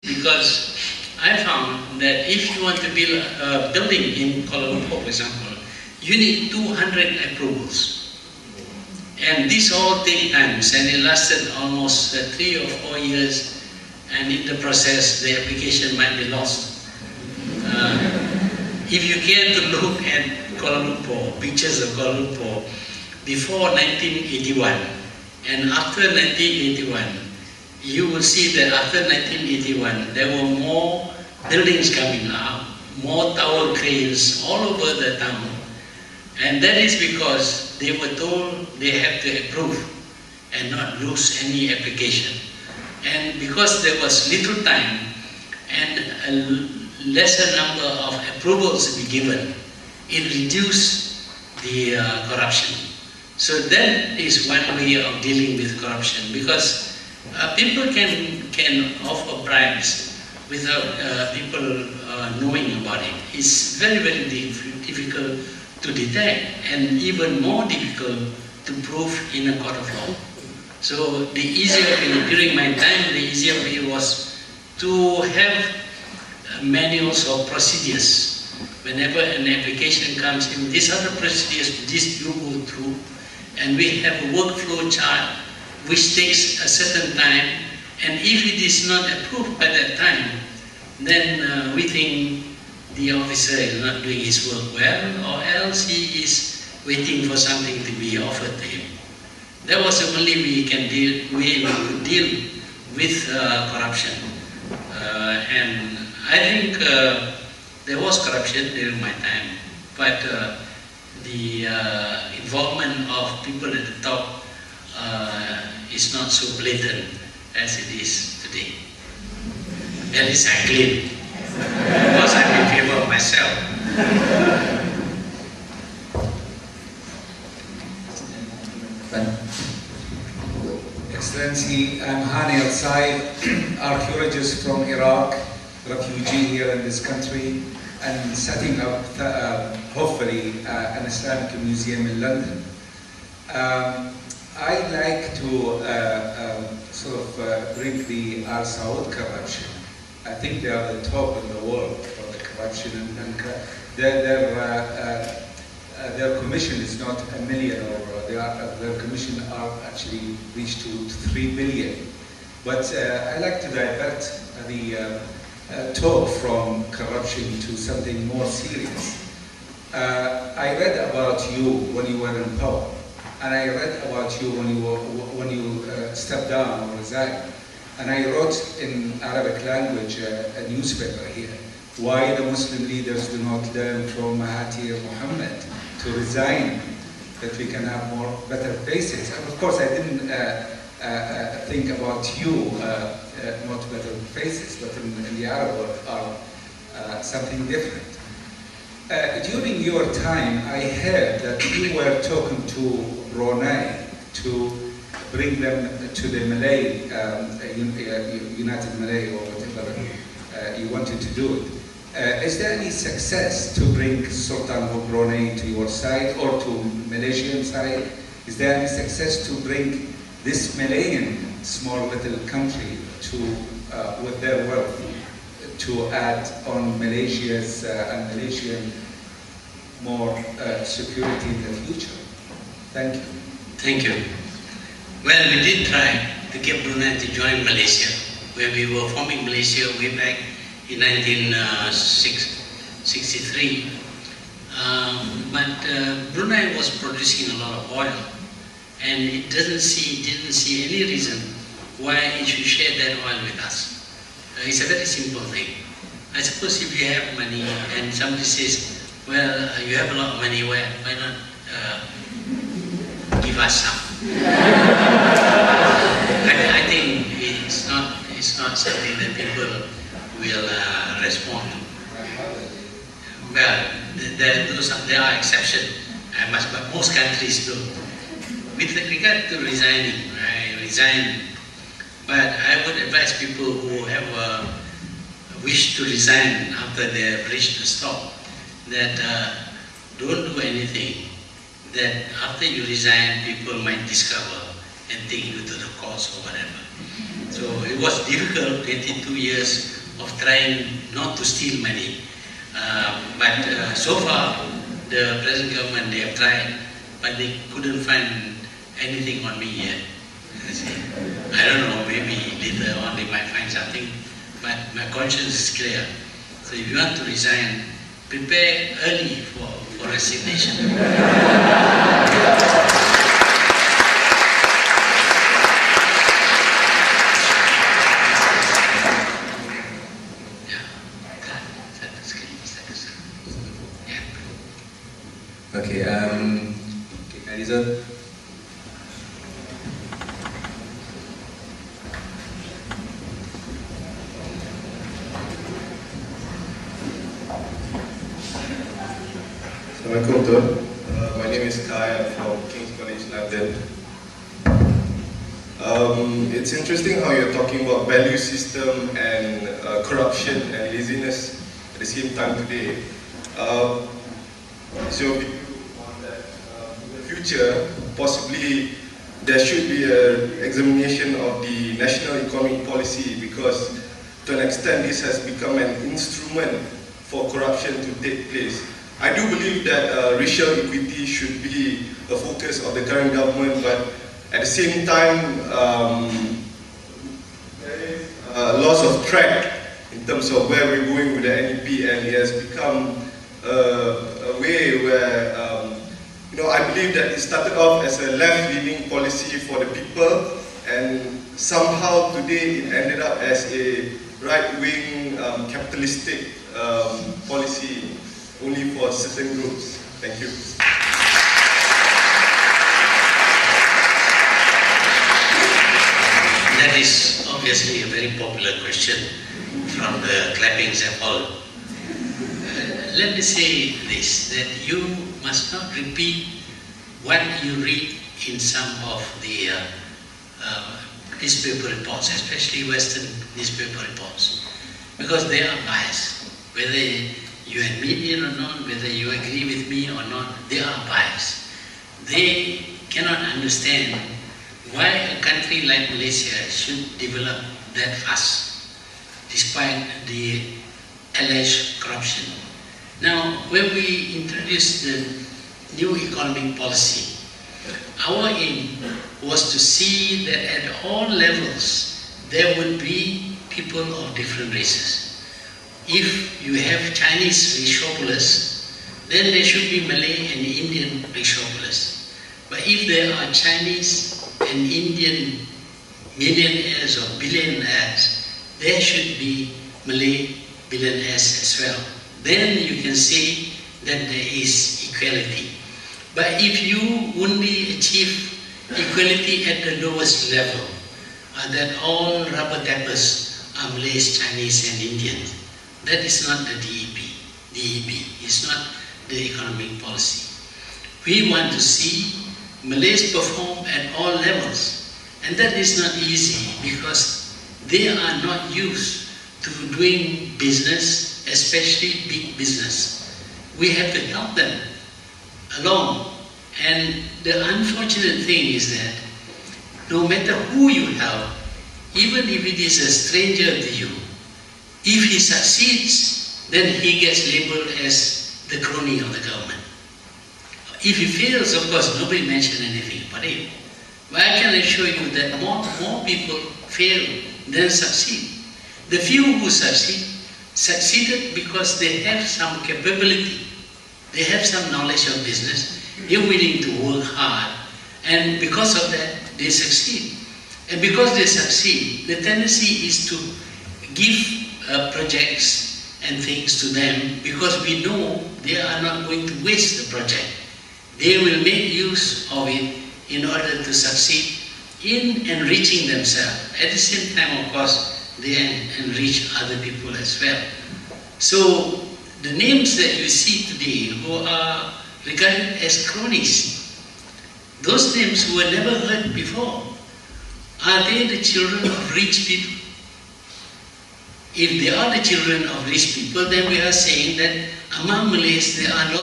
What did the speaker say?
Because I found that if you want to build a building in Kuala Lumpur, for example, you need 200 approvals. And this all takes time, and it lasted almost 3 or 4 years, and in the process the application might be lost. If you care to look at Kuala Lumpur, pictures of Kuala Lumpur before 1981 and after 1981, you will see that after 1981 there were more buildings coming up, more tower cranes all over the town. And that is because they were told they have to approve and not lose any application. And because there was little time and a lesser number of approvals to be given, it reduced the corruption. So that is one way of dealing with corruption, because people can offer bribes without people knowing about it. It's very, very difficult to detect, and even more difficult to prove in a court of law. So the easier way, during my time, the easier way was to have manuals or procedures. Whenever an application comes in, these are the procedures, this you go through, and we have a workflow chart which takes a certain time, and if it is not approved by that time, then we think the officer is not doing his work well, or else he is waiting for something to be offered to him. That was the only way we could deal with corruption. And I think there was corruption during my time, but the involvement of people at the top is not so blatant as it is today. At least I claim, because I'm in favor of myself. Excellency, I'm Hani Al-Said, archaeologist from Iraq, refugee here in this country, and setting up, hopefully, an Islamic museum in London. I like to bring the Al Saud corruption. I think they are the top in the world for the corruption, and their commission is not a million, or their commission are actually reached to 3 billion. But I like to divert the talk from corruption to something more serious. I read about you when you were in power, and I read about you when you stepped down or resigned. And I wrote in Arabic language a newspaper here, why the Muslim leaders do not learn from Mahathir Mohammed to resign, that we can have better faces. And of course I didn't think about you, not better faces, but in the Arab world are something different. During your time, I heard that you were talking to Brunei to bring them to the Malay, United Malay, or whatever you wanted to do it. Is there any success to bring Sultan of Brunei to your side or to Malaysian side? Is there any success to bring this Malayan small little country to, with their wealth, to add on Malaysia's and Malaysian more security in the future? Thank you. Thank you. Well, we did try to get Brunei to join Malaysia, where we were forming Malaysia way back in 1963. But Brunei was producing a lot of oil, and it didn't see any reason why it should share that oil with us. It's a very simple thing. I suppose if you have money and somebody says, well, you have a lot of money, why not give us some? I think it's not something that people will respond to. Well, there are exceptions, but most countries don't. With regard to resigning, I resign, but I would advise people who have a wish to resign after they have reached the stop, that don't do anything that after you resign, people might discover and take you to the courts or whatever. So it was difficult, 22 years of trying not to steal money. But so far, the present government, they have tried, but they couldn't find anything on me yet. I don't know, maybe later on they might find something, but my conscience is clear. So if you want to resign, prepare early for resignation. Okay, Adizan. Assalamualaikum, Tun. My name is Kai. I'm from King's College London. It's interesting how you're talking about value system and corruption and laziness at the same time today. So on that, in the future, possibly there should be an examination of the national economic policy, because to an extent this has become an instrument for corruption to take place. I do believe that racial equity should be a focus of the current government, but at the same time there is a loss of track in terms of where we're going with the NEP, and it has become a way where, I believe that it started off as a left-leaning policy for the people, and somehow today it ended up as a right-wing capitalistic policy only for certain groups. Thank you. That is obviously a very popular question from the clappings and all. Let me say this, that you must not repeat what you read in some of the newspaper reports, especially Western newspaper reports, because they are biased. Whether you admit it or not, whether you agree with me or not, they are biased. They cannot understand why a country like Malaysia should develop that fast, despite the alleged corruption. Now, when we introduced the new economic policy, our aim was to see that at all levels there would be people of different races. If you have Chinese rishopoulos, then there should be Malay and Indian rishopoulos. But if there are Chinese and Indian millionaires or billionaires, there should be Malay billionaires as well. Then you can say that there is equality. But if you only achieve equality at the lowest level, that all rubber tappers are Malays, Chinese and Indians, that is not the DEP. DEP is not the economic policy. We want to see Malays perform at all levels, and that is not easy because they are not used to doing business, especially big business. We have to help them along. And the unfortunate thing is that no matter who you help, even if it is a stranger to you, if he succeeds, then he gets labeled as the crony of the government. If he fails, of course, nobody mentioned anything about him. But I can assure you that more people fail than succeed. The few who succeeded because they have some capability, they have some knowledge of business, they're willing to work hard, and because of that, they succeed. And because they succeed, the tendency is to give projects and things to them, because we know they are not going to waste the project. They will make use of it in order to succeed in enriching themselves. At the same time, of course, they enrich other people as well. So the names that you see today who are regarded as cronies, those names were never heard before, are they the children of rich people? If they are the children of rich people, then we are saying that among Malays there are